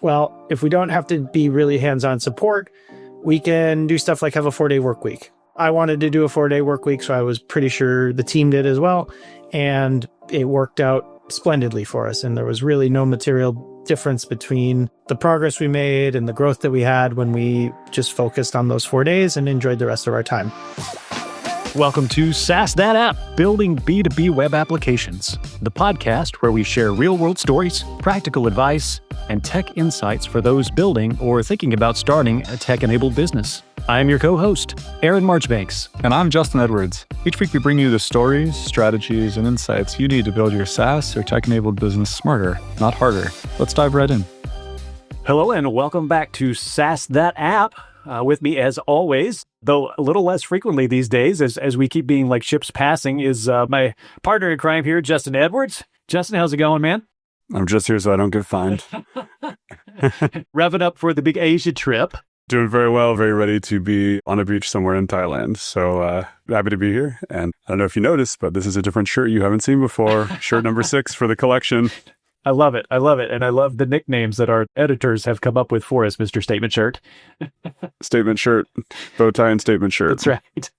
Well, if we don't have to be really hands-on support, we can do stuff like have a 4-day work week. I wanted to do a 4-day work week, so I was pretty sure the team did as well. And it worked out splendidly for us. And there was really no material difference between the progress we made and the growth that we had when we just focused on those 4 days and enjoyed the rest of our time. Welcome to SaaS That App, Building B2B Web Applications, the podcast where we share real-world stories, practical advice, and tech insights for those building or thinking about starting a tech-enabled business. I am your co-host, Aaron Marchbanks. And I'm Justin Edwards. Each week we bring you the stories, strategies, and insights you need to build your SaaS or tech-enabled business smarter, not harder. Let's dive right in. Hello, and welcome back to SaaS That App. With me, as always, though a little less frequently these days, as we keep being like ships passing, is my partner in crime here, Justin Edwards. Justin, how's it going, man? I'm just here so I don't get fined. Revving up for the big Asia trip. Doing very well, very ready to be on a beach somewhere in Thailand. So happy to be here. And I don't know if you noticed, but this is a different shirt you haven't seen before. Shirt number 6 for the collection. I love it. I love it. And I love the nicknames that our editors have come up with for us, Mr. Statement Shirt. Statement shirt, bow tie and statement shirt. That's right.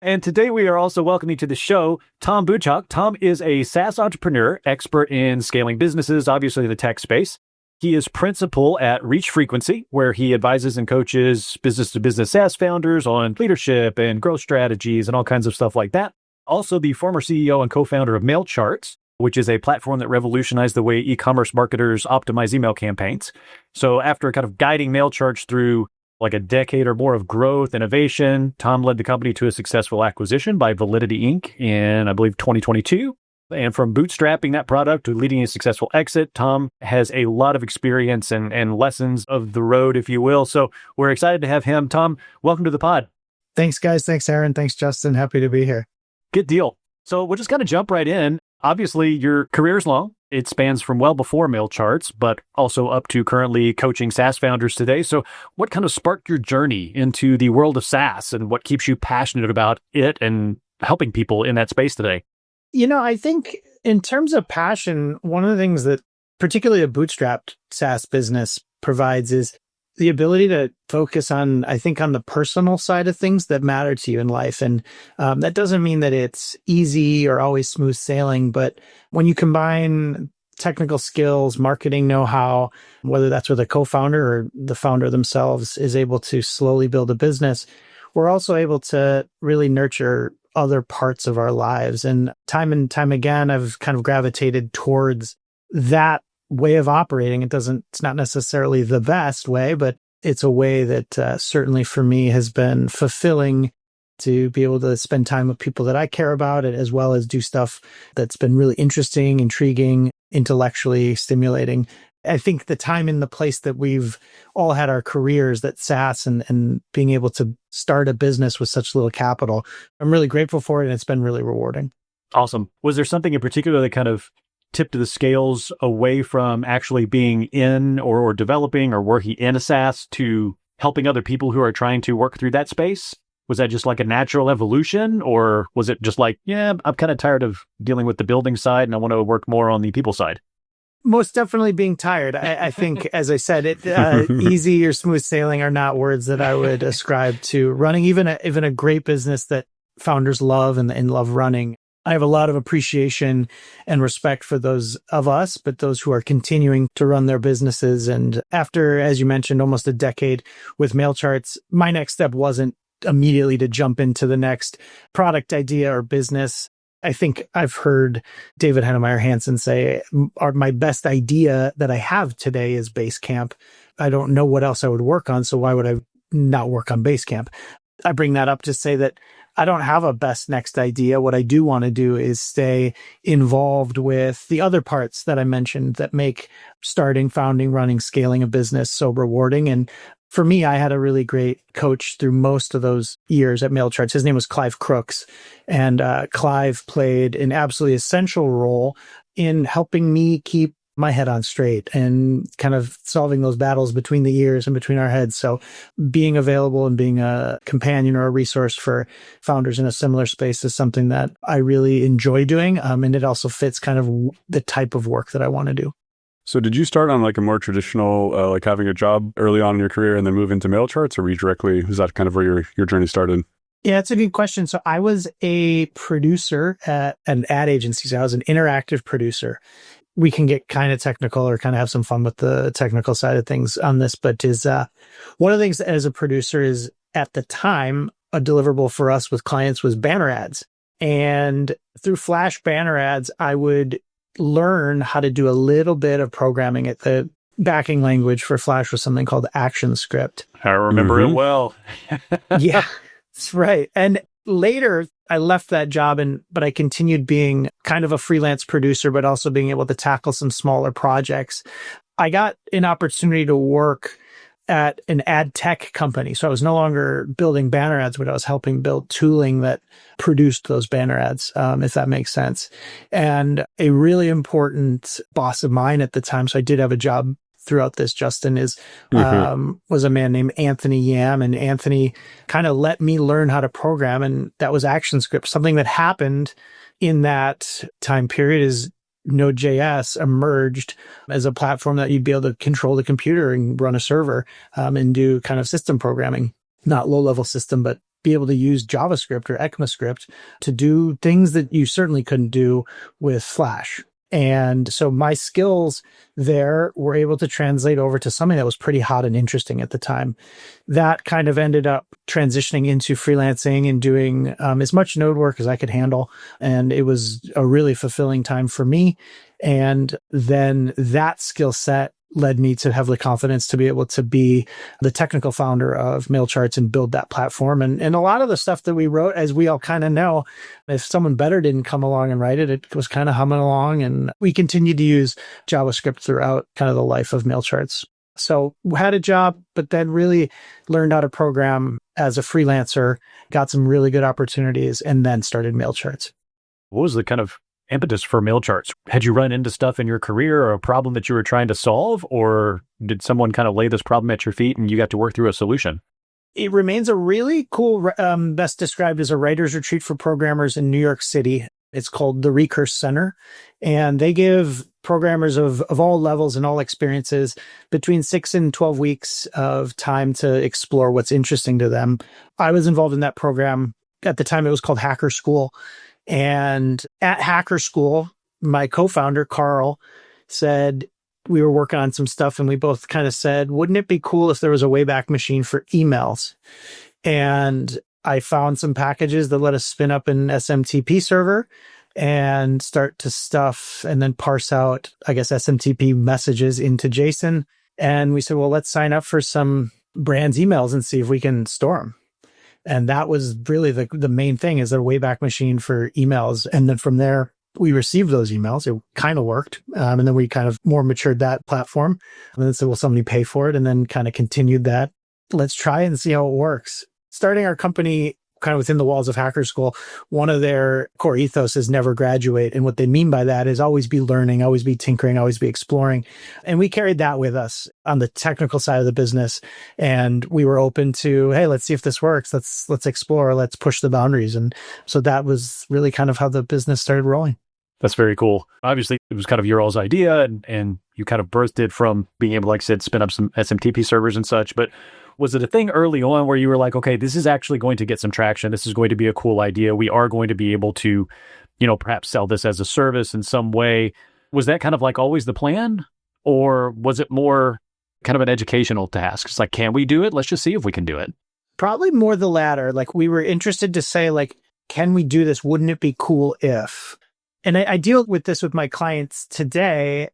And today we are also welcoming to the show Tom Buchok. Tom is a SaaS entrepreneur, expert in scaling businesses, obviously the tech space. He is principal at Reach Frequency, where he advises and coaches business-to-business SaaS founders on leadership and growth strategies and all kinds of stuff like that. Also the former CEO and co-founder of MailCharts, which is a platform that revolutionized the way e-commerce marketers optimize email campaigns. So after kind of guiding MailCharts through like a decade or more of growth, innovation, Tom led the company to a successful acquisition by Validity Inc. in, I believe, 2022. And from bootstrapping that product to leading a successful exit, Tom has a lot of experience and lessons of the road, if you will. So we're excited to have him. Tom, welcome to the pod. Thanks, guys. Thanks, Aaron. Thanks, Justin. Happy to be here. Good deal. So we'll just kind of jump right in. Obviously, your career is long. It spans from well before MailCharts, but also up to currently coaching SaaS founders today. So what kind of sparked your journey into the world of SaaS and what keeps you passionate about it and helping people in that space today? You know, I think in terms of passion, one of the things that particularly a bootstrapped SaaS business provides is the ability to focus on, I think, on the personal side of things that matter to you in life. And that doesn't mean that it's easy or always smooth sailing, but when you combine technical skills, marketing know-how, whether that's with a co-founder or the founder themselves is able to slowly build a business, we're also able to really nurture other parts of our lives. And time again, I've kind of gravitated towards that way of operating. It's not necessarily the best way, but it's a way that certainly for me has been fulfilling to be able to spend time with people that I care about, as well as do stuff that's been really interesting, intriguing, intellectually stimulating. I think the time and the place that we've all had our careers, that SaaS and being able to start a business with such little capital, I'm really grateful for it, and it's been really rewarding. Awesome. Was there something in particular that kind of tipped the scales away from actually being in or developing or working in a SaaS to helping other people who are trying to work through that space? Was that just like a natural evolution, or was it just like, yeah, I'm kind of tired of dealing with the building side and I want to work more on the people side? Most definitely being tired. I think, as I said, easy or smooth sailing are not words that I would ascribe to running even a great business that founders love and love running. I have a lot of appreciation and respect for those of us, but those who are continuing to run their businesses. And after, as you mentioned, almost a decade with MailCharts, my next step wasn't immediately to jump into the next product idea or business. I think I've heard David Heinemeier Hansson say, my best idea that I have today is Basecamp. I don't know what else I would work on, so why would I not work on Basecamp? I bring that up to say that I don't have a best next idea. What I do want to do is stay involved with the other parts that I mentioned that make starting, founding, running, scaling a business so rewarding. And for me, I had a really great coach through most of those years at MailCharts. His name was Clive Crooks. And Clive played an absolutely essential role in helping me keep my head on straight and kind of solving those battles between the ears and between our heads. So being available and being a companion or a resource for founders in a similar space is something that I really enjoy doing. And it also fits kind of the type of work that I want to do. So did you start on like a more traditional, like having a job early on in your career and then move into mail charts, or were you directly, was that kind of where your journey started? Yeah, it's a good question. So I was a producer at an ad agency. So I was an interactive producer. We can get kind of technical or kind of have some fun with the technical side of things on this, but one of the things as a producer is at the time, a deliverable for us with clients was banner ads. And through Flash banner ads, I would learn how to do a little bit of programming. At the backing language for Flash was something called ActionScript. I remember it well. Yeah, that's right. And later I left that job but I continued being kind of a freelance producer, but also being able to tackle some smaller projects. I got an opportunity to work at an ad tech company. So I was no longer building banner ads, but I was helping build tooling that produced those banner ads, if that makes sense. And a really important boss of mine at the time, so I did have a job throughout this, Justin, was a man named Anthony Yam. And Anthony kind of let me learn how to program. And that was ActionScript. Something that happened in that time period is Node.js emerged as a platform that you'd be able to control the computer and run a server and do kind of system programming, not low-level system, but be able to use JavaScript or ECMAScript to do things that you certainly couldn't do with Flash. And so my skills there were able to translate over to something that was pretty hot and interesting at the time. That kind of ended up transitioning into freelancing and doing as much node work as I could handle. And it was a really fulfilling time for me. And then that skill set led me to have the confidence to be able to be the technical founder of MailCharts and build that platform. And a lot of the stuff that we wrote, as we all kind of know, if someone better didn't come along and write it, it was kind of humming along. And we continued to use JavaScript throughout kind of the life of MailCharts. So had a job, but then really learned how to program as a freelancer, got some really good opportunities, and then started MailCharts. What was the kind of impetus for MailCharts? Had you run into stuff in your career or a problem that you were trying to solve, or did someone kind of lay this problem at your feet and you got to work through a solution? It remains a really cool, best described as a writer's retreat for programmers in New York City. It's called the Recurse Center, and they give programmers of all levels and all experiences between 6 and 12 weeks of time to explore what's interesting to them. I was involved in that program. At the time, it was called Hacker School. And at Hacker School, my co-founder, Carl, said we were working on some stuff, and we both kind of said, wouldn't it be cool if there was a Wayback machine for emails? And I found some packages that let us spin up an SMTP server and start to stuff and then parse out, I guess, SMTP messages into JSON. And we said, well, let's sign up for some brands' emails and see if we can store them. And that was really the main thing, is a Wayback machine for emails. And then from there, we received those emails. It kind of worked. And then we kind of more matured that platform. And then said, will somebody pay for it? And then kind of continued that. Let's try and see how it works. Starting our company kind of within the walls of Hacker School, one of their core ethos is never graduate. And what they mean by that is always be learning, always be tinkering, always be exploring. And we carried that with us on the technical side of the business. And we were open to, hey, let's see if this works. Let's explore, let's push the boundaries. And so that was really kind of how the business started rolling. That's very cool. Obviously, it was kind of your all's idea, and you kind of birthed it from being able, like I said, spin up some SMTP servers and such. But was it a thing early on where you were like, okay, this is actually going to get some traction. This is going to be a cool idea. We are going to be able to, perhaps sell this as a service in some way. Was that kind of like always the plan? Or was it more kind of an educational task? It's like, can we do it? Let's just see if we can do it. Probably more the latter. Like, we were interested to say, like, can we do this? Wouldn't it be cool if? And I deal with this with my clients today.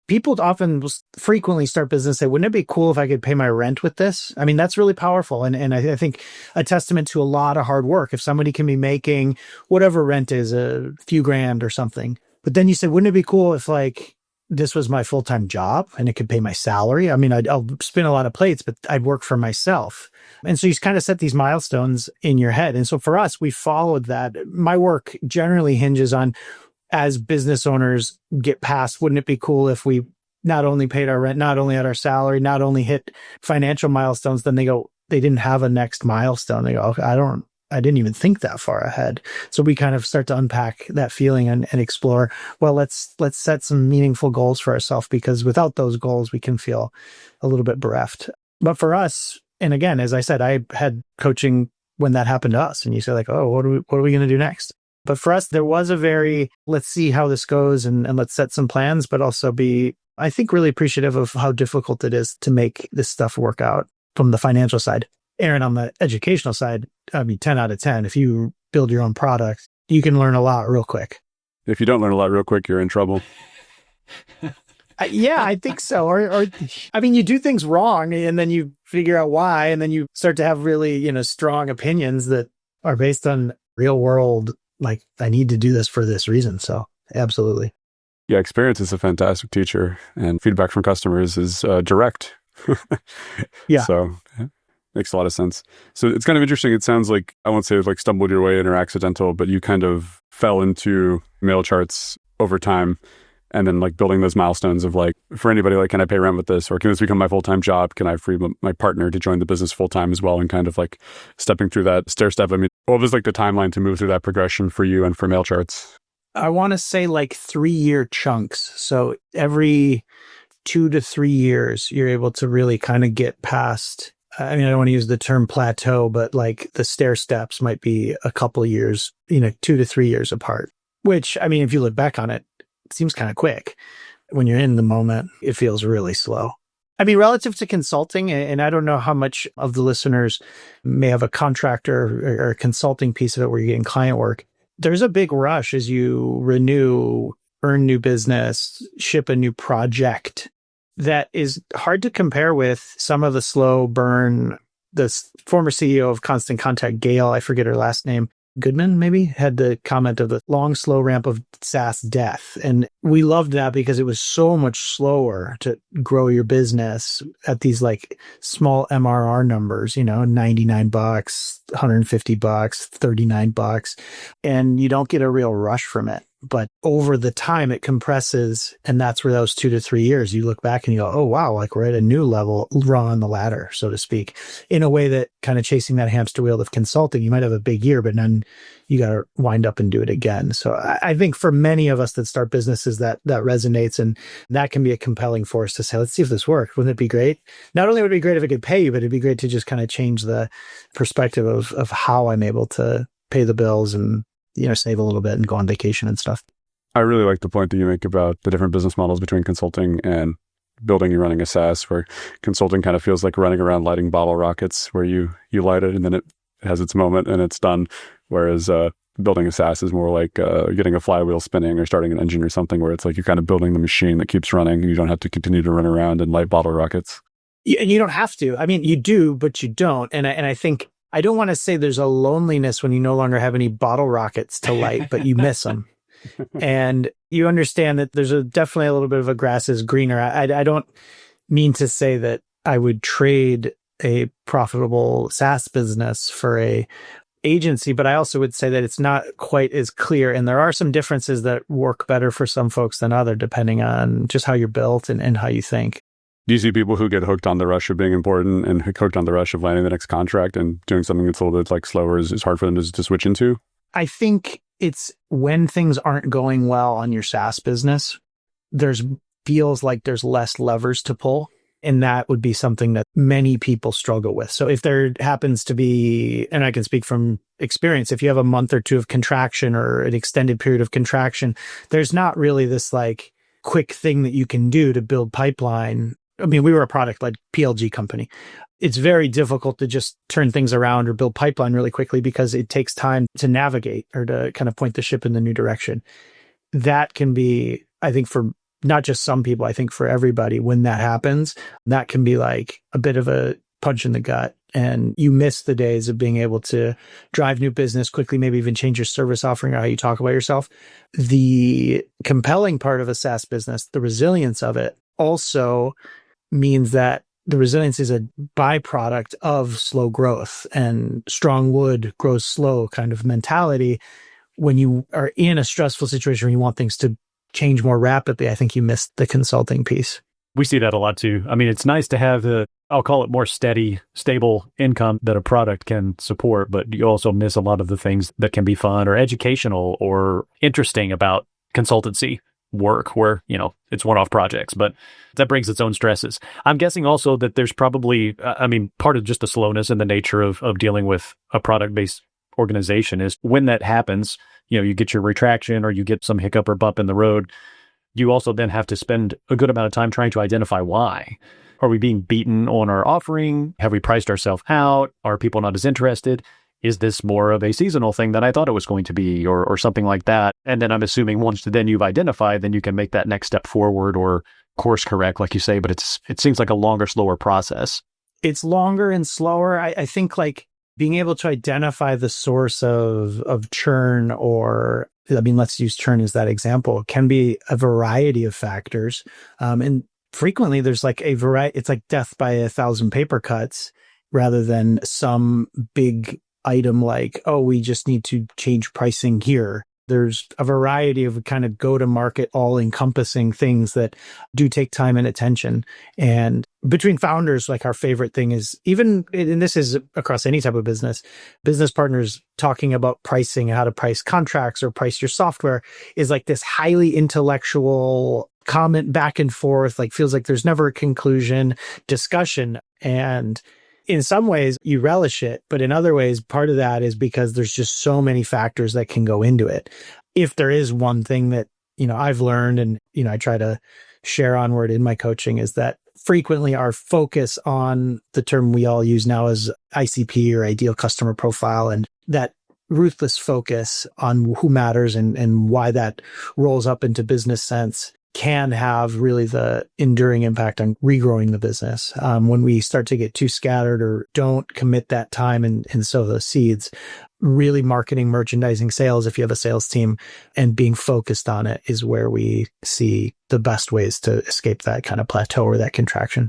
People often frequently start business and say, wouldn't it be cool if I could pay my rent with this? I mean, that's really powerful. And I think a testament to a lot of hard work. If somebody can be making whatever rent is, a few grand or something. But then you say, wouldn't it be cool if, like, this was my full-time job and it could pay my salary? I mean, I'll spin a lot of plates, but I'd work for myself. And so you kind of set these milestones in your head. And so for us, we followed that. My work generally hinges on, as business owners get past, wouldn't it be cool if we not only paid our rent, not only had our salary, not only hit financial milestones, then they didn't have a next milestone. They go, okay, I I didn't even think that far ahead. So we kind of start to unpack that feeling and explore, well, let's set some meaningful goals for ourselves, because without those goals, we can feel a little bit bereft. But for us, and again, as I said, I had coaching when that happened to us, and you say like, oh, what are we going to do next? But for us, there was a very, let's see how this goes and let's set some plans, but also be, I think, really appreciative of how difficult it is to make this stuff work out from the financial side. Aaron, on the educational side, 10 out of 10. If you build your own product, you can learn a lot real quick. If you don't learn a lot real quick, you're in trouble. Yeah, I think so. Or you do things wrong and then you figure out why, and then you start to have really, strong opinions that are based on real world, like, I need to do this for this reason. So absolutely. Yeah, experience is a fantastic teacher, and feedback from customers is direct. Yeah. So makes a lot of sense. So it's kind of interesting. It sounds like, I won't say like stumbled your way in or accidental, but you kind of fell into mail charts over time, and then like building those milestones of like, for anybody, like, can I pay rent with this? Or can this become my full-time job? Can I free my partner to join the business full-time as well? And kind of like stepping through that stair step. What was like the timeline to move through that progression for you and for mail charts? I want to say like 3-year chunks. So every 2 to 3 years, you're able to really kind of get past, I don't want to use the term plateau, but like the stair steps might be a couple of years, 2 to 3 years apart, which, if you look back on it, it seems kind of quick. When you're in the moment, it feels really slow. Relative to consulting, and I don't know how much of the listeners may have a contractor or a consulting piece of it where you're getting client work. There's a big rush as you renew, earn new business, ship a new project that is hard to compare with some of the slow burn. The former CEO of Constant Contact, Gail, I forget her last name, Goodman, maybe, had the comment of the long, slow ramp of SaaS death. And we loved that because it was so much slower to grow your business at these like small MRR numbers, $99, $150, $39, and you don't get a real rush from it. But over the time it compresses, and that's where those 2 to 3 years, you look back and you go, oh, wow, like we're at a new level, rung on the ladder, so to speak, in a way that kind of chasing that hamster wheel of consulting, you might have a big year, but then you got to wind up and do it again. So I think for many of us that start businesses, that resonates, and that can be a compelling force to say, let's see if this works. Wouldn't it be great? Not only would it be great if it could pay you, but it'd be great to just kind of change the perspective of how I'm able to pay the bills and save a little bit and go on vacation and stuff. I really like the point that you make about the different business models between consulting and building and running a SaaS, where consulting kind of feels like running around lighting bottle rockets, where you light it and then it has its moment and it's done. Whereas building a SaaS is more like getting a flywheel spinning or starting an engine or something, where it's like you're kind of building the machine that keeps running. You don't have to continue to run around and light bottle rockets. And you don't have to. You do, but you don't. And I think, I don't want to say there's a loneliness when you no longer have any bottle rockets to light, but you miss them. And you understand that there's definitely a little bit of a grass is greener. I don't mean to say that I would trade a profitable SaaS business for a agency, but I also would say that it's not quite as clear. And there are some differences that work better for some folks than other, depending on just how you're built and how you think. Do you see people who get hooked on the rush of being important and hooked on the rush of landing the next contract, and doing something that's a little bit like slower is hard for them to switch into? I think it's when things aren't going well on your SaaS business, feels like there's less levers to pull. And that would be something that many people struggle with. So if there happens to be, and I can speak from experience, if you have a month or two of contraction or an extended period of contraction, there's not really this like quick thing that you can do to build pipeline. We were a product-led PLG company. It's very difficult to just turn things around or build pipeline really quickly because it takes time to navigate or to kind of point the ship in the new direction. That can be, I think, for not just some people, I think for everybody, when that happens, that can be like a bit of a punch in the gut. And you miss the days of being able to drive new business quickly, maybe even change your service offering or how you talk about yourself. The compelling part of a SaaS business, the resilience of it, also means that the resilience is a byproduct of slow growth, and strong wood grows slow kind of mentality. When you are in a stressful situation where you want things to change more rapidly, I think you miss the consulting piece. We see that a lot too. I mean, it's nice to have I'll call it more steady, stable income that a product can support, but you also miss a lot of the things that can be fun or educational or interesting about consultancy work where, it's one-off projects, but that brings its own stresses. I'm guessing also that there's probably, part of just the slowness and the nature of dealing with a product-based organization is when that happens, you get your retraction or you get some hiccup or bump in the road. You also then have to spend a good amount of time trying to identify why. Are we being beaten on our offering? Have we priced ourselves out? Are people not as interested? Is this more of a seasonal thing than I thought it was going to be or something like that? And then I'm assuming once then you've identified, then you can make that next step forward or course correct, like you say, but it seems like a longer, slower process. It's longer and slower. I think like being able to identify the source of churn let's use churn as that example. It can be a variety of factors. And frequently there's like a variety, it's like death by 1,000 paper cuts rather than some big item like, oh, we just need to change pricing here. There's a variety of kind of go-to-market, all-encompassing things that do take time and attention. And between founders, like our favorite thing is even, and this is across any type of business partners talking about pricing, how to price contracts or price your software is like this highly intellectual comment back and forth, like feels like there's never a conclusion discussion. And in some ways you relish it, but in other ways, part of that is because there's just so many factors that can go into it. If there is one thing that, I've learned and, I try to share onward in my coaching is that frequently our focus on the term we all use now is ICP or ideal customer profile, and that ruthless focus on who matters and why that rolls up into business sense can have really the enduring impact on regrowing the business. When we start to get too scattered or don't commit that time and sow those seeds, really marketing, merchandising, sales, if you have a sales team and being focused on it is where we see the best ways to escape that kind of plateau or that contraction.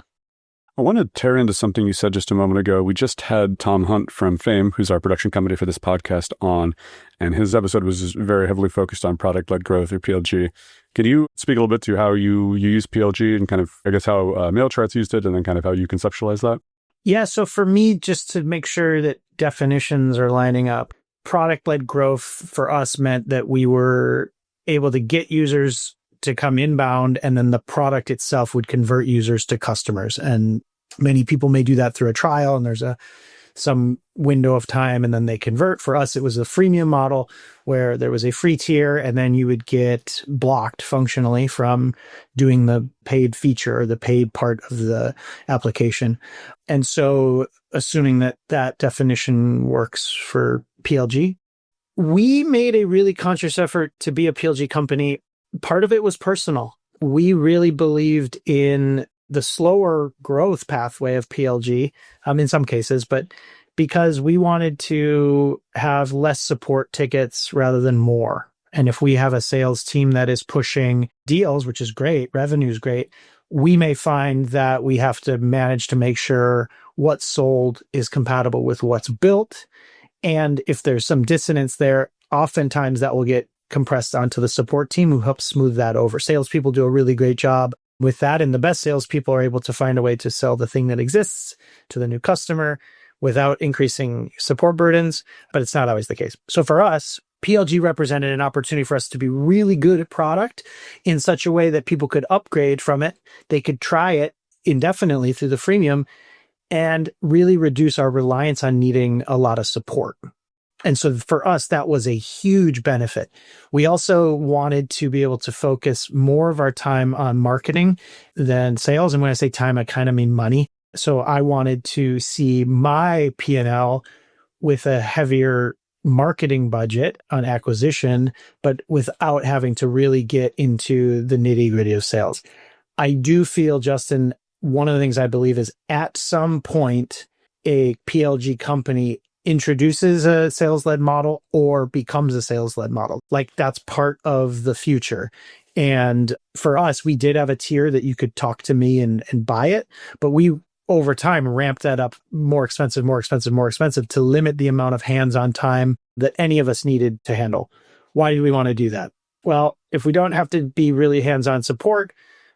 I want to tear into something you said just a moment ago. We just had Tom Hunt from Fame, who's our production company for this podcast, on, and his episode was very heavily focused on product-led growth or PLG. Can you speak a little bit to how you use PLG and kind of, I guess, how MailChart's used it and then kind of how you conceptualize that? Yeah, so for me, just to make sure that definitions are lining up, product-led growth for us meant that we were able to get users to come inbound, and then the product itself would convert users to customers. And many people may do that through a trial, and there's some window of time, and then they convert. For us, it was a freemium model where there was a free tier, and then you would get blocked functionally from doing the paid feature or the paid part of the application. And so, assuming that that definition works for PLG, we made a really conscious effort to be a PLG company. Part of it was personal. We really believed in the slower growth pathway of PLG, in some cases, but because we wanted to have less support tickets rather than more. And if we have a sales team that is pushing deals, which is great, revenue is great, we may find that we have to manage to make sure what's sold is compatible with what's built. And if there's some dissonance there, oftentimes that will get compressed onto the support team who helps smooth that over. Salespeople do a really great job with that. And the best salespeople are able to find a way to sell the thing that exists to the new customer without increasing support burdens, but it's not always the case. So for us, PLG represented an opportunity for us to be really good at product in such a way that people could upgrade from it. They could try it indefinitely through the freemium and really reduce our reliance on needing a lot of support. And so for us, that was a huge benefit. We also wanted to be able to focus more of our time on marketing than sales. And when I say time, I kind of mean money. So I wanted to see my P&L with a heavier marketing budget on acquisition, but without having to really get into the nitty-gritty of sales. I do feel, Justin, one of the things I believe is at some point, a PLG company introduces a sales-led model or becomes a sales-led model. Like that's part of the future. And for us, we did have a tier that you could talk to me and buy it, but we over time ramped that up more expensive to limit the amount of hands-on time that any of us needed to handle. Why do we want to do that? Well, if we don't have to be really hands-on support,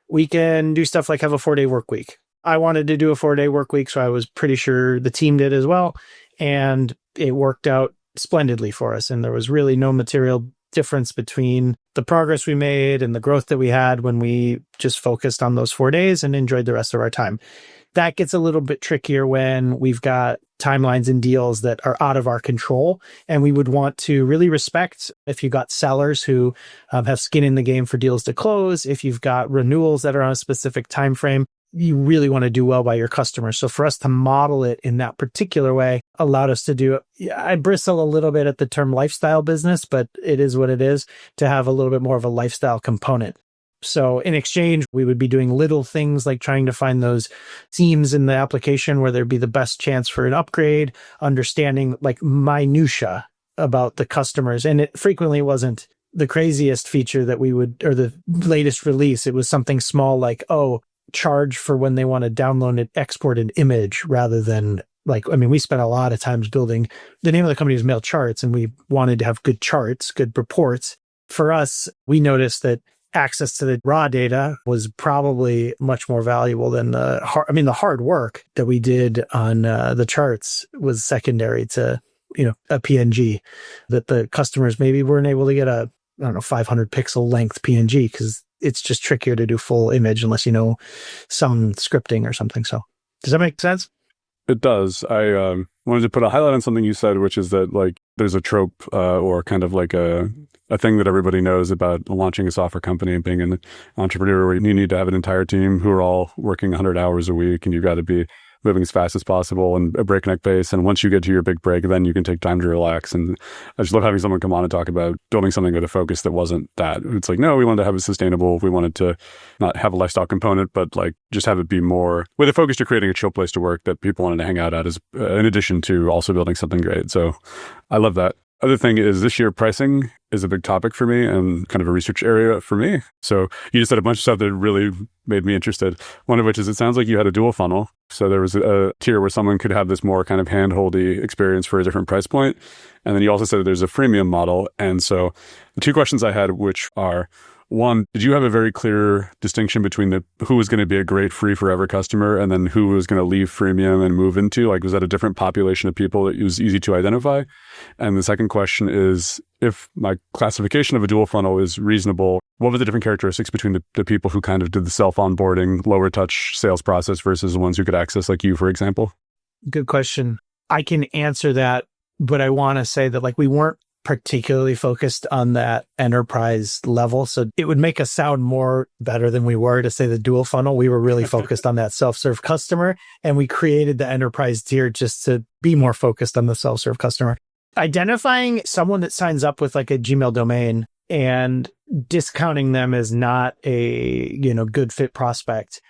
we can do stuff like have a 4-day work week. I wanted to do a 4-day work week, so I was pretty sure the team did as well. And it worked out splendidly for us. And there was really no material difference between the progress we made and the growth that we had when we just focused on those 4 days and enjoyed the rest of our time. That gets a little bit trickier when we've got timelines and deals that are out of our control. And we would want to really respect if you've got sellers who have skin in the game for deals to close, if you've got renewals that are on a specific time frame, you really want to do well by your customers. So for us to model it in that particular way allowed us to do it. I bristle a little bit at the term lifestyle business, but it is what it is, to have a little bit more of a lifestyle component. So in exchange, we would be doing little things like trying to find those themes in the application where there'd be the best chance for an upgrade, understanding like minutia about the customers. And it frequently wasn't the craziest feature that we would, or the latest release. It was something small like, charge for when they want to download and export an image rather than we spent a lot of times building, the name of the company is Mail Charts, and we wanted to have good charts, good reports. For us, we noticed that access to the raw data was probably much more valuable than the hard work that we did on the charts was secondary to, a PNG that the customers maybe weren't able to get 500 pixel length PNG because it's just trickier to do full image unless you know some scripting or something. So does that make sense? It does. I wanted to put a highlight on something you said, which is that like there's a trope or kind of like a thing that everybody knows about launching a software company and being an entrepreneur, where you need to have an entire team who are all working 100 hours a week, and you've got to be moving as fast as possible and a breakneck pace. And once you get to your big break, then you can take time to relax. And I just love having someone come on and talk about building something with a focus that wasn't that. It's like, no, we wanted to have it sustainable. We wanted to not have a lifestyle component, but like just have it be more with a focus to creating a chill place to work that people wanted to hang out at, as in addition to also building something great. So I love that. Other thing is this year pricing is a big topic for me and kind of a research area for me. So you just said a bunch of stuff that really made me interested. One of which is it sounds like you had a dual funnel. So there was a tier where someone could have this more kind of hand-holdy experience for a different price point. And then you also said there's a freemium model. And so the two questions I had, which are, one, did you have a very clear distinction between who was going to be a great free forever customer and then who was going to leave freemium and move into? Like, was that a different population of people that it was easy to identify? And the second question is, if my classification of a dual funnel is reasonable, what were the different characteristics between the people who kind of did the self-onboarding, lower touch sales process versus the ones who could access, like you, for example? Good question. I can answer that, but I want to say that we weren't particularly focused on that enterprise level. So it would make us sound more better than we were to say the dual funnel. We were really focused on that self-serve customer, and we created the enterprise tier just to be more focused on the self-serve customer. Identifying someone that signs up with a Gmail domain and discounting them as not a, good fit prospect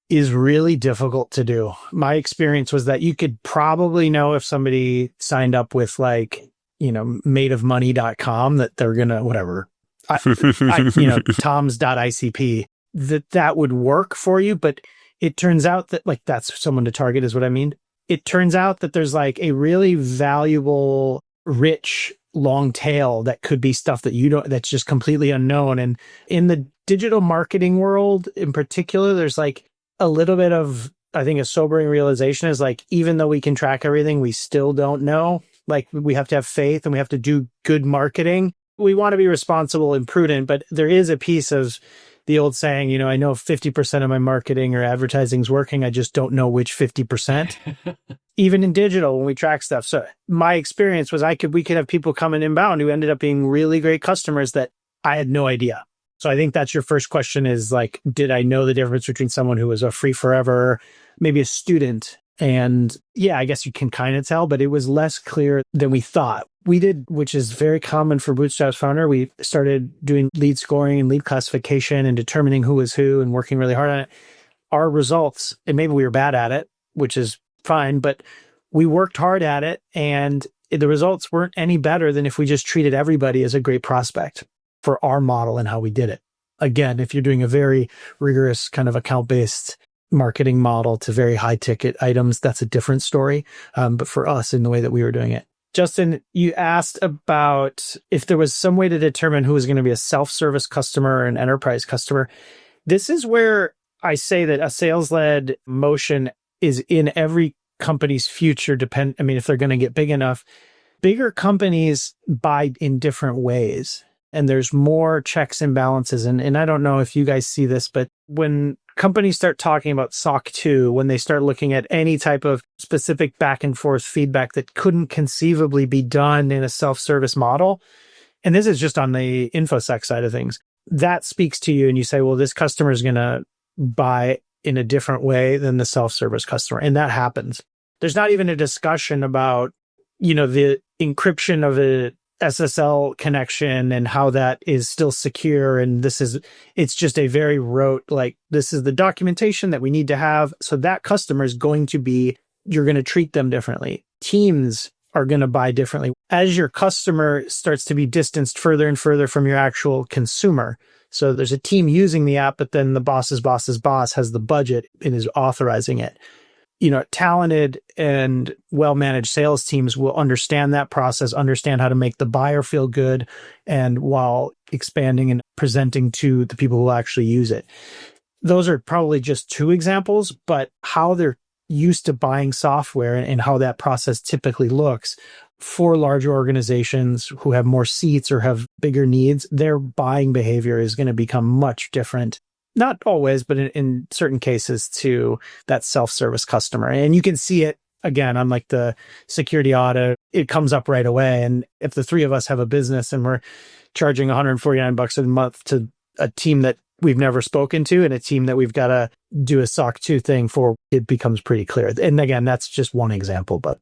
is really difficult to do. My experience was that you could probably know if somebody signed up with madeofmoney.com that they're going to, whatever, toms.icp, that would work for you. But it turns out that that's someone to target is what I mean. It turns out that there's a really valuable, rich, long tail that could be stuff that that's just completely unknown. And in the digital marketing world in particular, there's a little bit of, I think, a sobering realization is even though we can track everything, we still don't know. We have to have faith and we have to do good marketing. We want to be responsible and prudent, but there is a piece of the old saying, I know 50% of my marketing or advertising is working. I just don't know which 50%. Even in digital, when we track stuff. So my experience was we could have people coming inbound who ended up being really great customers that I had no idea. So I think that's your first question is did I know the difference between someone who was a free forever, maybe a student? And yeah, I guess you can kind of tell, but it was less clear than we thought. We did, which is very common for Bootstrapp's founder. We started doing lead scoring and lead classification and determining who was who and working really hard on it. Our results, and maybe we were bad at it, which is fine, but we worked hard at it. And the results weren't any better than if we just treated everybody as a great prospect for our model and how we did it. Again, if you're doing a very rigorous kind of account-based marketing model to very high ticket items, that's a different story. But for us, in the way that we were doing it. Justin, you asked about if there was some way to determine who was going to be a self-service customer or an enterprise customer. This is where I say that a sales-led motion is in every company's future. If they're going to get big enough, bigger companies buy in different ways. And there's more checks and balances. And I don't know if you guys see this, but when companies start talking about SOC 2, when they start looking at any type of specific back and forth feedback that couldn't conceivably be done in a self-service model, and this is just on the InfoSec side of things, that speaks to you and you say, well, this customer is going to buy in a different way than the self-service customer. And that happens. There's not even a discussion about, the encryption of a SSL connection and how that is still secure. And it's just a very rote, this is the documentation that we need to have. So that customer is you're going to treat them differently. Teams are going to buy differently. As your customer starts to be distanced further and further from your actual consumer. So there's a team using the app, but then the boss's boss's boss has the budget and is authorizing it. Talented and well-managed sales teams will understand that process, understand how to make the buyer feel good, and while expanding and presenting to the people who will actually use it. Those are probably just two examples, but how they're used to buying software and how that process typically looks for larger organizations who have more seats or have bigger needs, their buying behavior is going to become much different. Not always, but in certain cases to that self-service customer. And you can see it again on the security audit. It comes up right away. And if the three of us have a business and we're charging $149 a month to a team that we've never spoken to and a team that we've got to do a SOC 2 thing for, it becomes pretty clear. And again, that's just one example, but.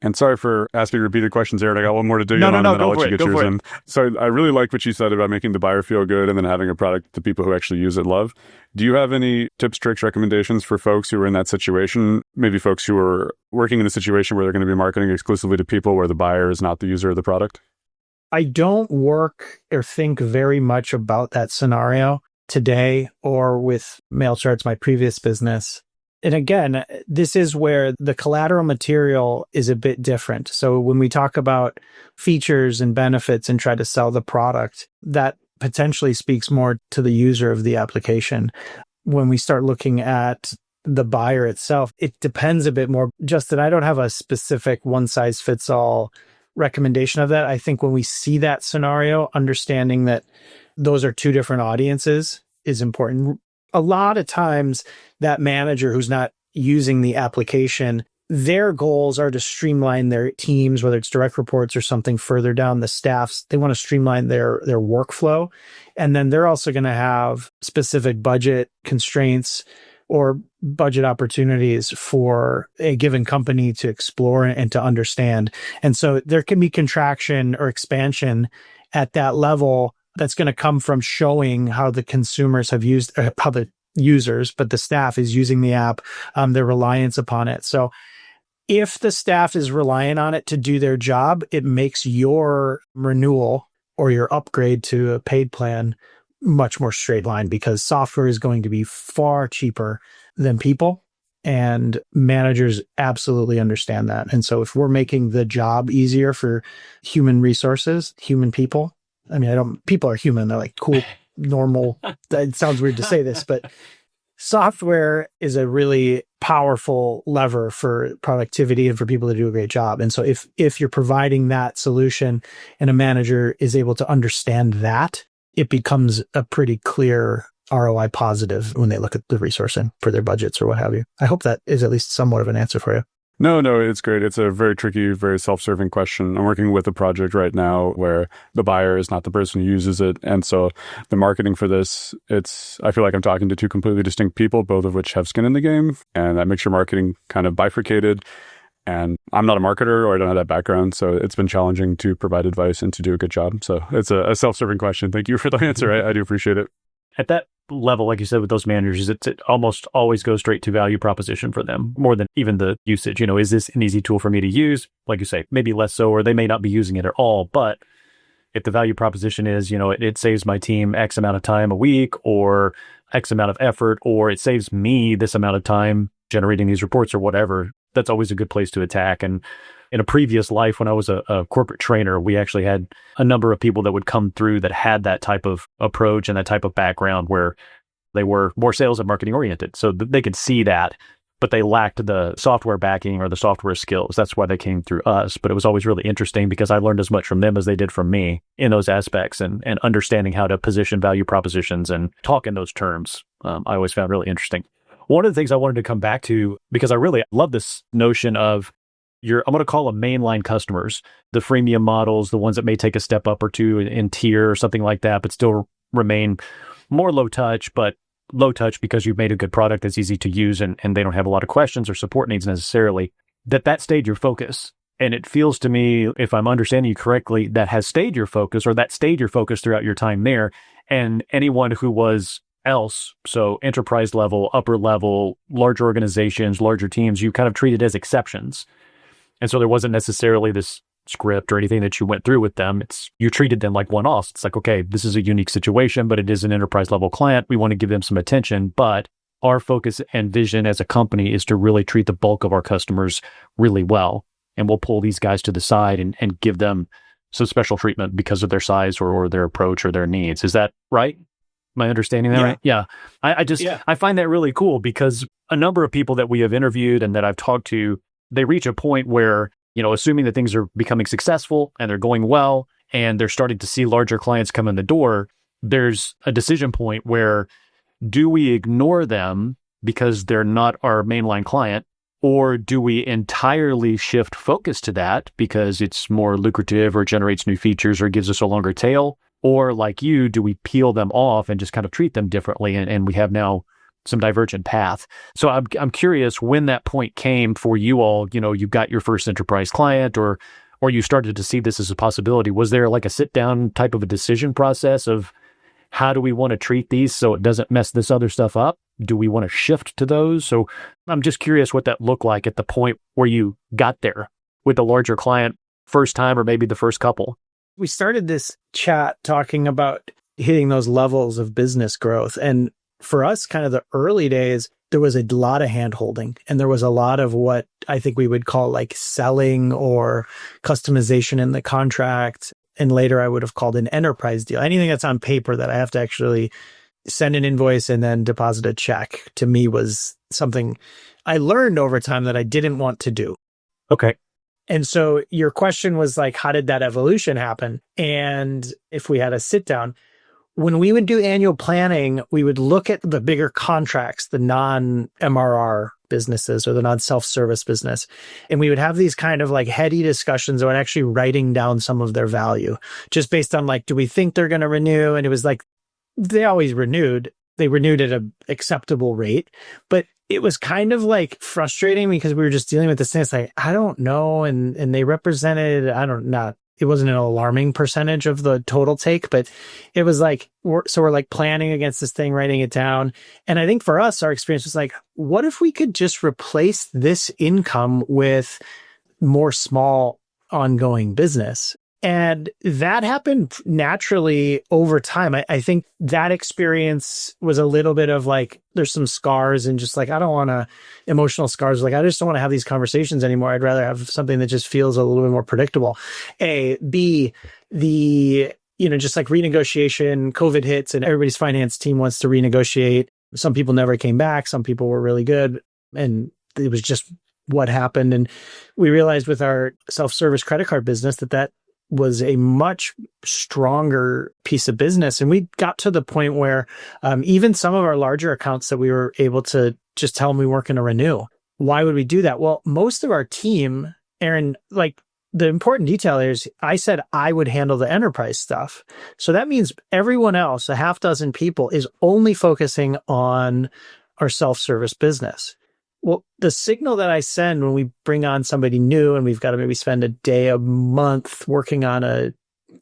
And sorry for asking repeated questions, Aaron. I got one more to dig in on, and then I'll let you get yours in. So I really like what you said about making the buyer feel good and then having a product that people who actually use it love. Do you have any tips, tricks, recommendations for folks who are in that situation? Maybe folks who are working in a situation where they're going to be marketing exclusively to people where the buyer is not the user of the product? I don't work or think very much about that scenario today or with MailCharts, my previous business. And again, this is where the collateral material is a bit different. So when we talk about features and benefits and try to sell the product, that potentially speaks more to the user of the application. When we start looking at the buyer itself, it depends a bit more. Justin, I don't have a specific one-size-fits-all recommendation of that. I think when we see that scenario, understanding that those are two different audiences is important. A lot of times that manager who's not using the application, their goals are to streamline their teams, whether it's direct reports or something further down the staffs. They want to streamline their workflow. And then they're also going to have specific budget constraints or budget opportunities for a given company to explore and to understand. And so there can be contraction or expansion at that level that's going to come from showing how the consumers have used, how the users, but the staff is using the app, their reliance upon it. So if the staff is reliant on it to do their job, it makes your renewal or your upgrade to a paid plan much more straight line because software is going to be far cheaper than people. And managers absolutely understand that. And so if we're making the job easier for human resources, human people, people are human. They're cool, normal. It sounds weird to say this, but software is a really powerful lever for productivity and for people to do a great job. And so if you're providing that solution and a manager is able to understand that, it becomes a pretty clear ROI positive when they look at the resourcing for their budgets or what have you. I hope that is at least somewhat of an answer for you. No, it's great. It's a very tricky, very self-serving question. I'm working with a project right now where the buyer is not the person who uses it. And so the marketing for this, I feel like I'm talking to two completely distinct people, both of which have skin in the game. And that makes your marketing kind of bifurcated. And I'm not a marketer or I don't have that background. So it's been challenging to provide advice and to do a good job. So it's a self-serving question. Thank you for the answer. I do appreciate it. At that level, like you said, with those managers, it almost always goes straight to value proposition for them more than even the usage. Is this an easy tool for me to use? Like you say, maybe less so, or they may not be using it at all. But if the value proposition is, it saves my team X amount of time a week or X amount of effort, or it saves me this amount of time generating these reports or whatever, that's always a good place to attack. And in a previous life, when I was a corporate trainer, we actually had a number of people that would come through that had that type of approach and that type of background where They were more sales and marketing oriented. So they could see that, but they lacked the software backing or the software skills. That's why they came through us. But it was always really interesting because I learned as much from them as they did from me in those aspects, and understanding how to position value propositions and talk in those terms. I always found really interesting. One of the things I wanted to come back to, because I really love this notion of I'm going to call them mainline customers, the freemium models, the ones that may take a step up or two in tier or something like that, but still remain more low touch, but low touch because you've made a good product that's easy to use and they don't have a lot of questions or support needs necessarily, that stayed your focus. And it feels to me, if I'm understanding you correctly, that has stayed your focus, or that stayed your focus throughout your time there. And anyone who was else, so enterprise level, upper level, large organizations, larger teams, you kind of treated as exceptions. And so there wasn't necessarily this script or anything that you went through with them. You treated them like one-offs. It's like, okay, this is a unique situation, but it is an enterprise level client. We want to give them some attention, but our focus and vision as a company is to really treat the bulk of our customers really well. And we'll pull these guys to the side and give them some special treatment because of their size or their approach or their needs. Is that right? Am I understanding that right? Yeah. I find that really cool because a number of people that we have interviewed and that I've talked to, they reach a point where, assuming that things are becoming successful and they're going well and they're starting to see larger clients come in the door, there's a decision point where do we ignore them because they're not our mainline client, or do we entirely shift focus to that because it's more lucrative or generates new features or gives us a longer tail? Or like you, do we peel them off and just kind of treat them differently? And we have now some divergent path. So I'm curious when that point came for you all, you got your first enterprise client or you started to see this as a possibility. Was there like a sit down type of a decision process of how do we want to treat these so it doesn't mess this other stuff up? Do we want to shift to those? So I'm just curious what that looked like at the point where you got there with the larger client first time or maybe the first couple. We started this chat talking about hitting those levels of business growth. And for us, kind of the early days, there was a lot of hand-holding and there was a lot of what I think we would call like selling or customization in the contract. And later I would have called an enterprise deal. Anything that's on paper that I have to actually send an invoice and then deposit a check, to me was something I learned over time that I didn't want to do. Okay. And so your question was like, how did that evolution happen? And if we had a sit down, when we would do annual planning, we would look at the bigger contracts, the non-MRR businesses or the non-self-service business. And we would have these kind of like heady discussions on actually writing down some of their value, just based on like, do we think they're going to renew? And it was like, they always renewed. They renewed at an acceptable rate, but it was kind of like frustrating because we were just dealing with this thing. It's like, I don't know. And they represented, it wasn't an alarming percentage of the total take, but it was like, we're like planning against this thing, writing it down. And I think for us, our experience was like, what if we could just replace this income with more small ongoing business? And that happened naturally over time. I think that experience was a little bit of like, there's some scars and just like, I don't want to, emotional scars. Like, I just don't want to have these conversations anymore. I'd rather have something that just feels a little bit more predictable. A, B, just like renegotiation, COVID hits and everybody's finance team wants to renegotiate. Some people never came back. Some people were really good. And it was just what happened. And we realized with our self-service credit card business that was a much stronger piece of business. And we got to the point where even some of our larger accounts that we were able to just tell them we weren't going to renew. Why would we do that? Well, most of our team, Aaron, like the important detail is I said I would handle the enterprise stuff. So that means everyone else, a half dozen people, is only focusing on our self-service business. Well, the signal that I send when we bring on somebody new and we've got to maybe spend a day a month working on a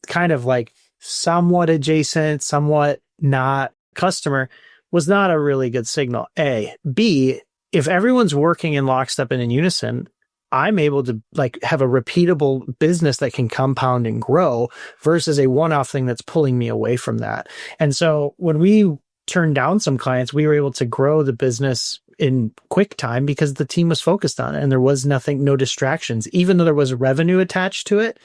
kind of like somewhat adjacent, somewhat not customer was not a really good signal. A. B, if everyone's working in lockstep and in unison, I'm able to like have a repeatable business that can compound and grow versus a one-off thing that's pulling me away from that. And so when we turned down some clients, we were able to grow the business in quick time because the team was focused on it and there was no distractions. Even though there was revenue attached to it,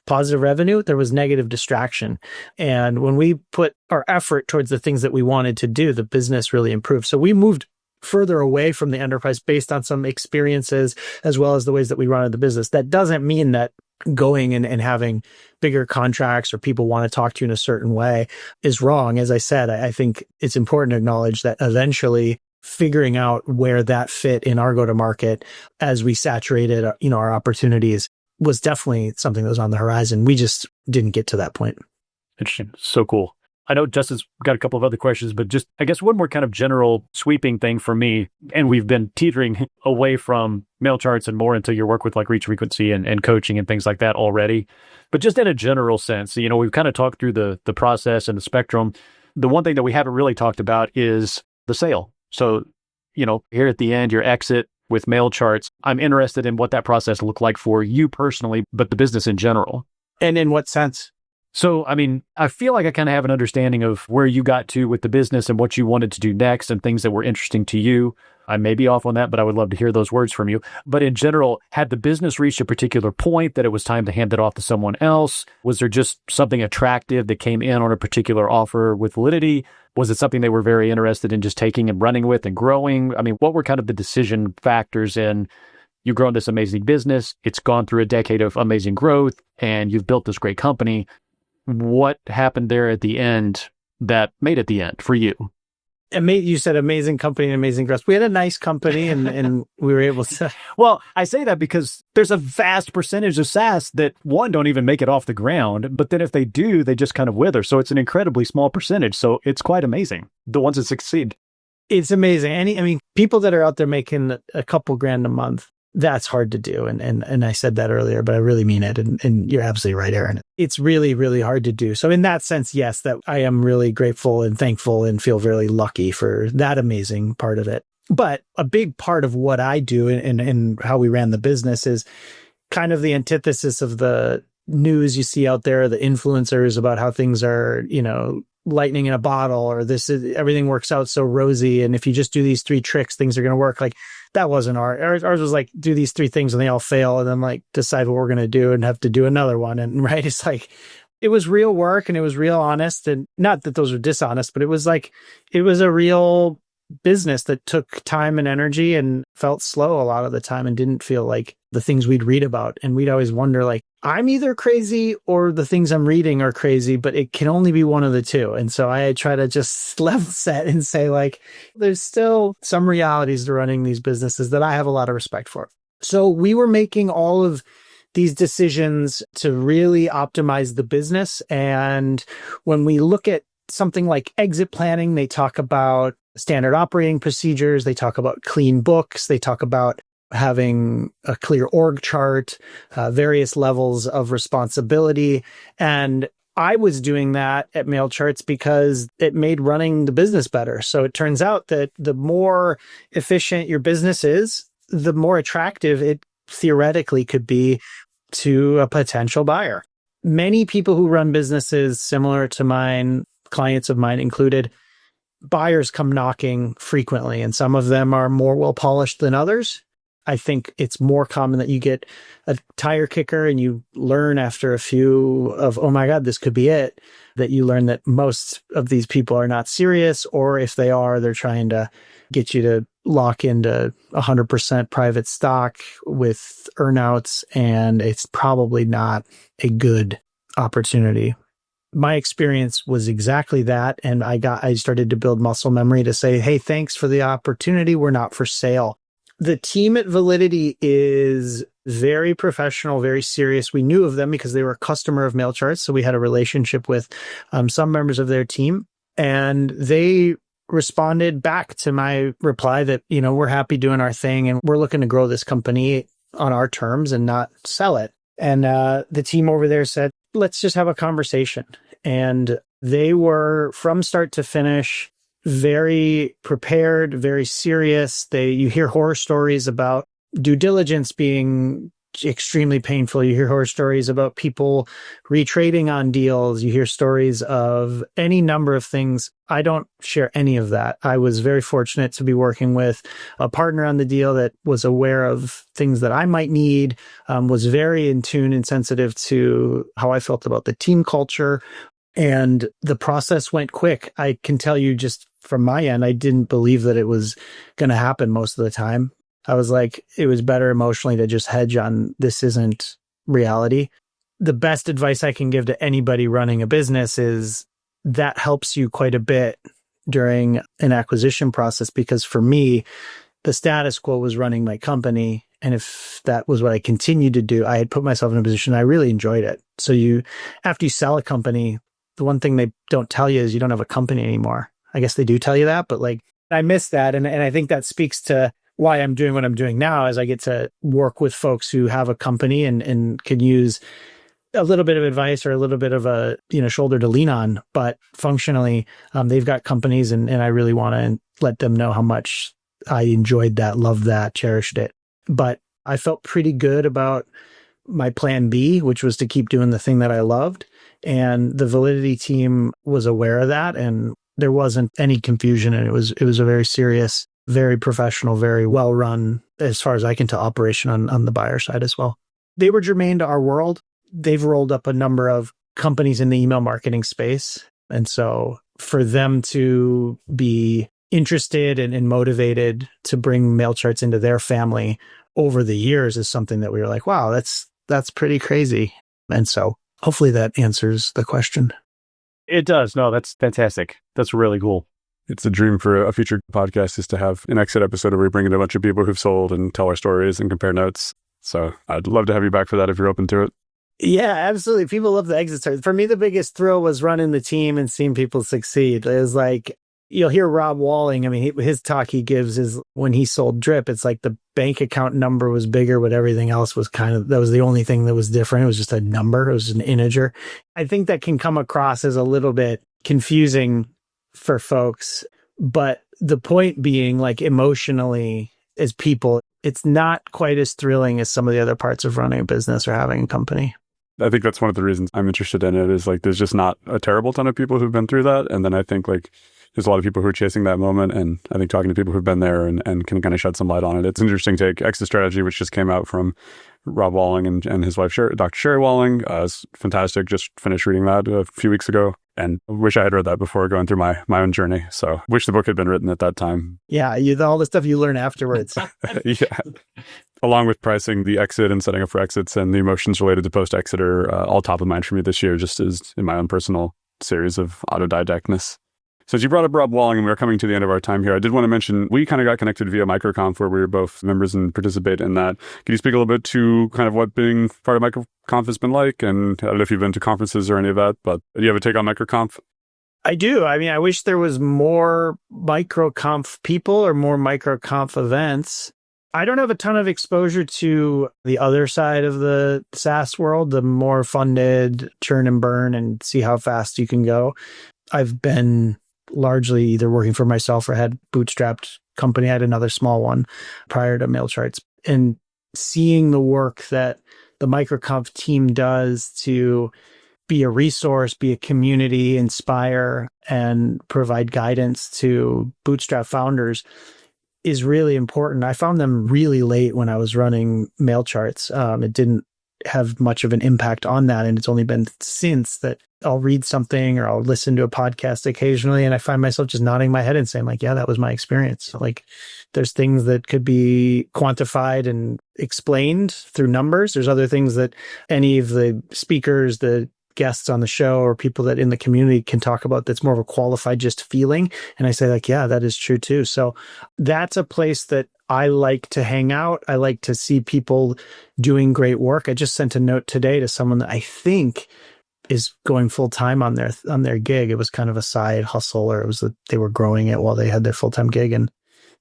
positive revenue, there was negative distraction. And when we put our effort towards the things that we wanted to do, the business really improved. So we moved further away from the enterprise based on some experiences as well as the ways that we run the business. That doesn't mean that going and having bigger contracts or people want to talk to you in a certain way is wrong. As I said, I think it's important to acknowledge that eventually figuring out where that fit in our go-to-market as we saturated, our opportunities was definitely something that was on the horizon. We just didn't get to that point. Interesting. So cool. I know Justin's got a couple of other questions, but just, I guess, one more kind of general sweeping thing for me. And we've been teetering away from mail charts and more into your work with like reach frequency and coaching and things like that already. But just in a general sense, we've kind of talked through the process and the spectrum. The one thing that we haven't really talked about is the sale. So, here at the end, your exit with mail charts, I'm interested in what that process looked like for you personally, but the business in general. And in what sense? So, I feel like I kind of have an understanding of where you got to with the business and what you wanted to do next and things that were interesting to you. I may be off on that, but I would love to hear those words from you. But in general, had the business reached a particular point that it was time to hand it off to someone else? Was there just something attractive that came in on a particular offer with Validity? Was it something they were very interested in just taking and running with and growing? What were kind of the decision factors in you've grown this amazing business, it's gone through a decade of amazing growth, and you've built this great company? What happened there at the end that made it the end for you? You said amazing company and amazing growth. We had a nice company and we were able to... Well, I say that because there's a vast percentage of SaaS that, one, don't even make it off the ground, but then if they do, they just kind of wither. So it's an incredibly small percentage. So it's quite amazing, the ones that succeed. It's amazing. People that are out there making a couple grand a month, that's hard to do. And I said that earlier, but I really mean it. And you're absolutely right, Aaron. It's really, really hard to do. So in that sense, yes, that I am really grateful and thankful and feel really lucky for that amazing part of it. But a big part of what I do and how we ran the business is kind of the antithesis of the news you see out there, the influencers about how things are, lightning in a bottle, or everything works out so rosy. And if you just do these 3 tricks, things are going to work. Like, that wasn't ours. Ours was like, do these 3 things and they all fail, and then like decide what we're going to do and have to do another one. And right, it's like, it was real work and it was real honest, and not that those were dishonest, but it was a real business that took time and energy and felt slow a lot of the time and didn't feel like the things we'd read about. And we'd always wonder, like, I'm either crazy or the things I'm reading are crazy, but it can only be one of the two. And so I try to just level set and say, like, there's still some realities to running these businesses that I have a lot of respect for. So we were making all of these decisions to really optimize the business. And when we look at something like exit planning, they talk about standard operating procedures. They talk about clean books. They talk about having a clear org chart, various levels of responsibility. And I was doing that at MailCharts because it made running the business better. So it turns out that the more efficient your business is, the more attractive it theoretically could be to a potential buyer. Many people who run businesses similar to mine, clients of mine included, buyers come knocking frequently, and some of them are more well-polished than others. I think it's more common that you get a tire kicker and you learn after a few of, oh my God, this could be it, that you learn that most of these people are not serious, or if they are, they're trying to get you to lock into 100% private stock with earnouts, and it's probably not a good opportunity. My experience was exactly that. And I started to build muscle memory to say, hey, thanks for the opportunity. We're not for sale. The team at Validity is very professional, very serious. We knew of them because they were a customer of MailCharts. So we had a relationship with some members of their team, and they responded back to my reply that, we're happy doing our thing and we're looking to grow this company on our terms and not sell it. And the team over there said, let's just have a conversation. And they were, from start to finish, very prepared, very serious. You hear horror stories about due diligence being extremely painful. You hear horror stories about people retrading on deals. You hear stories of any number of things. I don't share any of that. I was very fortunate to be working with a partner on the deal that was aware of things that I might need, was very in tune and sensitive to how I felt about the team culture. And the process went quick. I can tell you just from my end, I didn't believe that it was going to happen most of the time. I was like, it was better emotionally to just hedge on this isn't reality. The best advice I can give to anybody running a business is that helps you quite a bit during an acquisition process, because for me, the status quo was running my company. And if that was what I continued to do, I had put myself in a position I really enjoyed it. So after you sell a company, the one thing they don't tell you is you don't have a company anymore. I guess they do tell you that, but like I miss that. And I think that speaks to why I'm doing what I'm doing now, is I get to work with folks who have a company and can use a little bit of advice or a little bit of a shoulder to lean on. But functionally, they've got companies, and I really want to let them know how much I enjoyed that, loved that, cherished it. But I felt pretty good about my plan B, which was to keep doing the thing that I loved. And the Validity team was aware of that, and there wasn't any confusion. And it was a very serious, very professional, very well run, as far as I can tell, operation on the buyer side as well. They were germane to our world. They've rolled up a number of companies in the email marketing space. And so for them to be interested and motivated to bring MailCharts into their family over the years is something that we were like, wow, that's pretty crazy. And so hopefully that answers the question. It does. No, that's fantastic. That's really cool. It's a dream for a future podcast, is to have an exit episode where we bring in a bunch of people who've sold and tell our stories and compare notes. So I'd love to have you back for that if you're open to it. Yeah, absolutely. People love the exit stories. For me, the biggest thrill was running the team and seeing people succeed. It was like, you'll hear Rob Walling. I mean, his talk he gives is when he sold Drip, it's like the bank account number was bigger, but everything else was that was the only thing that was different. It was just a number. It was an integer. I think that can come across as a little bit confusing for folks. But the point being, like, emotionally, as people, it's not quite as thrilling as some of the other parts of running a business or having a company. I think that's one of the reasons I'm interested in it, is like there's just not a terrible ton of people who've been through that. And then I think like there's a lot of people who are chasing that moment. And I think talking to people who've been there and can kind of shed some light on it. It's an interesting take. Exit Strategy, which just came out from Rob Walling and his wife, Dr. Sherry Walling, is fantastic. Just finished reading that a few weeks ago. And I wish I had read that before going through my own journey. So wish the book had been written at that time. Yeah, all the stuff you learn afterwards. Yeah. Along with pricing the exit and setting up for exits and the emotions related to post-exit are all top of mind for me this year, just as in my own personal series of autodidactness. Since you brought up Rob Walling and we are coming to the end of our time here, I did want to mention we kind of got connected via MicroConf, where we were both members and participate in that. Can you speak a little bit to kind of what being part of MicroConf has been like? And I don't know if you've been to conferences or any of that, but do you have a take on MicroConf? I do. I mean, I wish there was more MicroConf people or more MicroConf events. I don't have a ton of exposure to the other side of the SaaS world, the more funded churn and burn and see how fast you can go. I've been largely either working for myself or had bootstrapped company. I had another small one prior to MailCharts, and seeing the work that the MicroConf team does to be a resource, be a community, inspire, and provide guidance to bootstrap founders is really important. I found them really late when I was running MailCharts. It didn't have much of an impact on that. And it's only been since that I'll read something or I'll listen to a podcast occasionally, and I find myself just nodding my head and saying like, yeah, that was my experience. So, like, there's things that could be quantified and explained through numbers. There's other things that any of the speakers, the guests on the show, or people that in the community can talk about that's more of a qualified just feeling. And I say like, yeah, that is true too. So that's a place that I like to hang out. I like to see people doing great work. I just sent a note today to someone that I think is going full time on their gig. It was kind of a side hustle, or it was that they were growing it while they had their full-time gig. And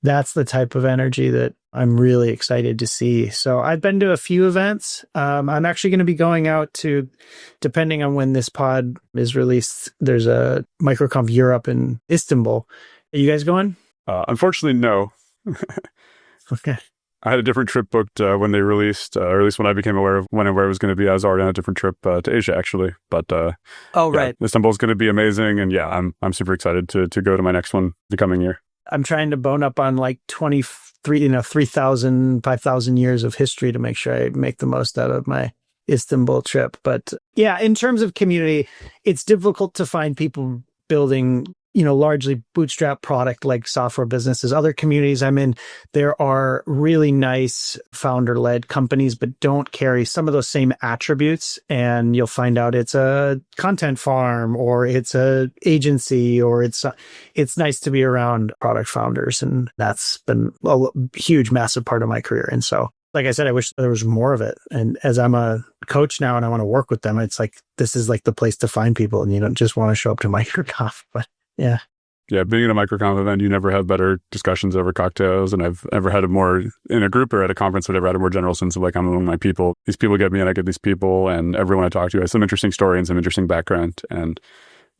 that's the type of energy that I'm really excited to see. So I've been to a few events. I'm actually going to be going out to, depending on when this pod is released, there's a MicroConf Europe in Istanbul. Are you guys going? Unfortunately, no. Okay. I had a different trip booked when they released, or at least when I became aware of when and where it was going to be. I was already on a different trip to Asia, actually. But right. Istanbul's going to be amazing. And I'm super excited to go to my next one the coming year. I'm trying to bone up on like 3,000, 5,000 years of history to make sure I make the most out of my Istanbul trip. But yeah, in terms of community, it's difficult to find people building, largely bootstrap product like software businesses. Other communities I'm in, there are really nice founder-led companies, but don't carry some of those same attributes. And you'll find out it's a content farm or it's a agency or it's nice to be around product founders. And that's been a huge, massive part of my career. And so, like I said, I wish there was more of it. And as I'm a coach now and I want to work with them, it's like, this is like the place to find people. And you don't just want to show up to MicroConf, but yeah. Yeah, being at a MicroConf event, you never have better discussions over cocktails. And I've ever had it more in a group or at a conference, I've had a more general sense of like, I'm among my people. These people get me and I get these people. And everyone I talk to has some interesting story and some interesting background. And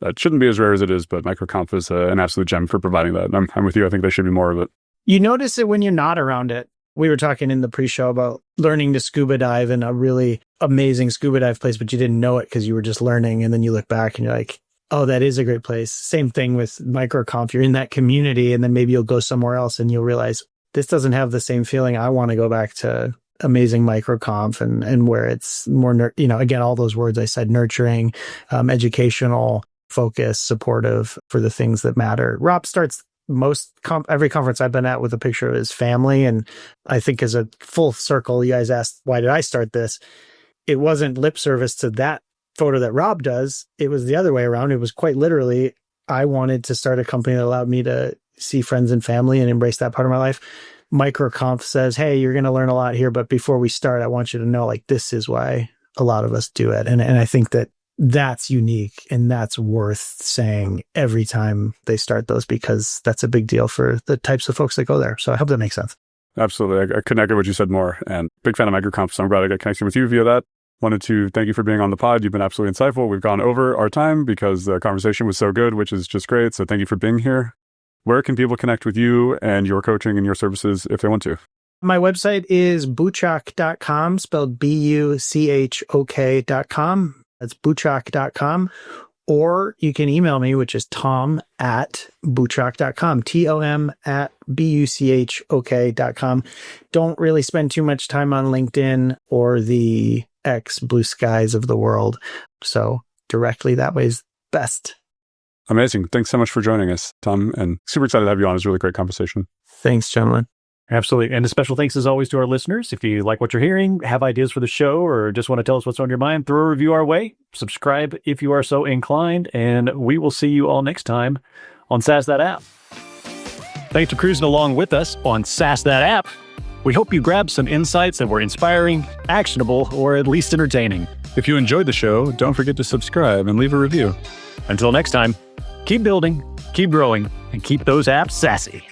that shouldn't be as rare as it is, but MicroConf is an absolute gem for providing that. And I'm with you. I think there should be more of it. You notice it when you're not around it. We were talking in the pre-show about learning to scuba dive in a really amazing scuba dive place, but you didn't know it because you were just learning. And then you look back and you're like, oh, that is a great place. Same thing with MicroConf. You're in that community and then maybe you'll go somewhere else and you'll realize this doesn't have the same feeling. I want to go back to amazing MicroConf and where it's more, again, all those words I said, nurturing, educational, focus, supportive for the things that matter. Rob starts every conference I've been at with a picture of his family. And I think as a full circle, you guys asked, why did I start this? It wasn't lip service to that photo that Rob does. It was the other way around. It was quite literally, I wanted to start a company that allowed me to see friends and family and embrace that part of my life. MicroConf says, hey, you're going to learn a lot here, but before we start, I want you to know, like, this is why a lot of us do it. And I think that that's unique and that's worth saying every time they start those, because that's a big deal for the types of folks that go there. So I hope that makes sense. Absolutely. I couldn't echo what you said more. And big fan of MicroConf, so I'm glad I got connected with you via that. Wanted to thank you for being on the pod. You've been absolutely insightful. We've gone over our time because the conversation was so good, which is just great. So thank you for being here. Where can people connect with you and your coaching and your services if they want to? My website is buchok.com, spelled BUCHOK.com. That's buchok.com. Or you can email me, which is tom@buchok.com, TOM@BUCHOK.com. Don't really spend too much time on LinkedIn or the X blue skies of the world. So directly that way is best. Amazing. Thanks so much for joining us, Tom. And super excited to have you on. It's a really great conversation. Thanks, gentlemen. Absolutely. And a special thanks as always to our listeners. If you like what you're hearing, have ideas for the show, or just want to tell us what's on your mind, throw a review our way. Subscribe if you are so inclined. And we will see you all next time on SaaS That App. Thanks for cruising along with us on SaaS That App. We hope you grabbed some insights that were inspiring, actionable, or at least entertaining. If you enjoyed the show, don't forget to subscribe and leave a review. Until next time, keep building, keep growing, and keep those apps sassy.